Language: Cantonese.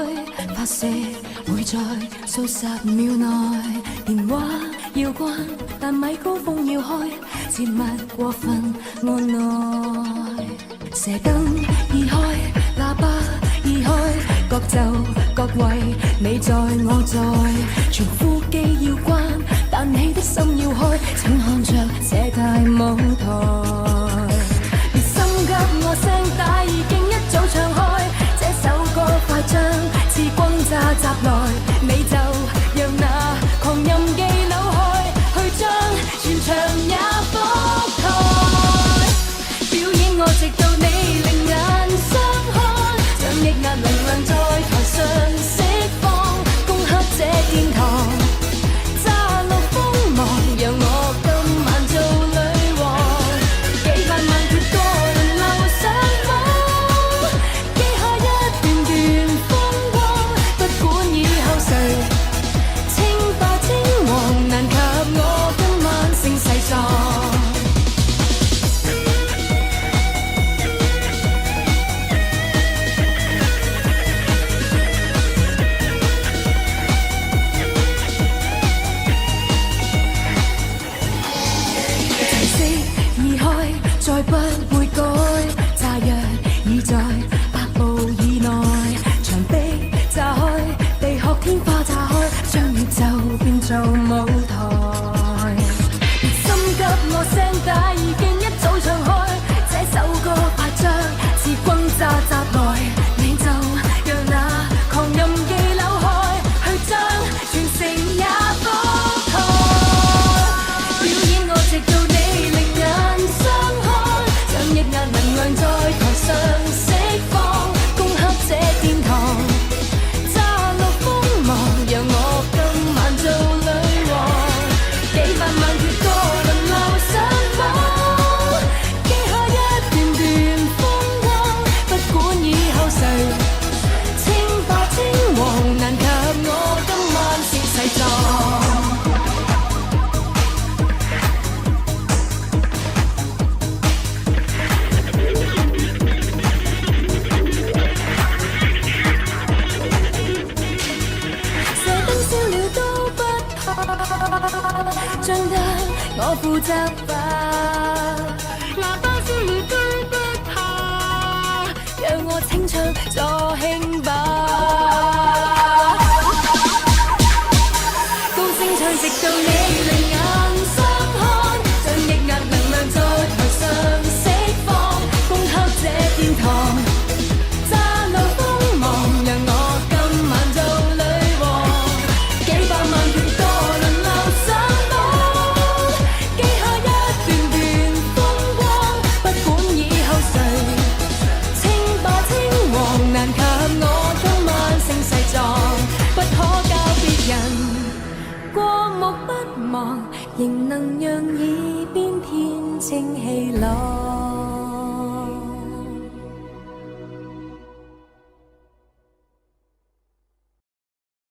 開，發射會在數十秒內。電話要關，但米高峰要開，切勿過分按耐。射燈已開，喇叭已開，各就各位，你在我在，傳呼機要關，但你的心要開，請看着這大舞台。別心急，我聲帶已經一早唱開，這首歌快將似轟炸襲來，你就讓那狂音機扭開，去將全場也覆蓋。表演我直到你另眼相看，將抑壓能量在台上釋放，攻克這殿堂，揸落鋒芒，讓我今晚做女王。幾百萬闕歌輪流上網，記下一段段風光，不管以後誰稱霸稱王，難及我今晚聲勢壯。再不會改，炸藥已在百步以內，牆壁炸開，地殼天花炸開，將宇宙變做舞台。別心急，我聲帶已經一早唱開，這首歌快將似轟炸襲來，你就讓那狂音機扭開，去將全城也覆蓋。表演我直到你另眼相看，將抑壓能量在台上釋放，攻克這殿堂，揸落鋒芒，讓我今晚做女王。幾百萬闕歌輪流上網，記下一段段風光，不管以後誰稱霸稱王，難及我今晚聲勢壯。將得我負責吧，喇叭燒了都不怕，讓我清唱助興吧。高聲唱直到你另眼相看，將抑壓能量在台上釋放，攻克這殿堂，揸落鋒芒，讓我今晚做女王。幾百萬闕歌輪流上網，記下一段段風光，不管以後誰稱霸稱王，難及我今晚聲勢壯，不可教別人過目不忘，仍能讓耳邊天清氣朗。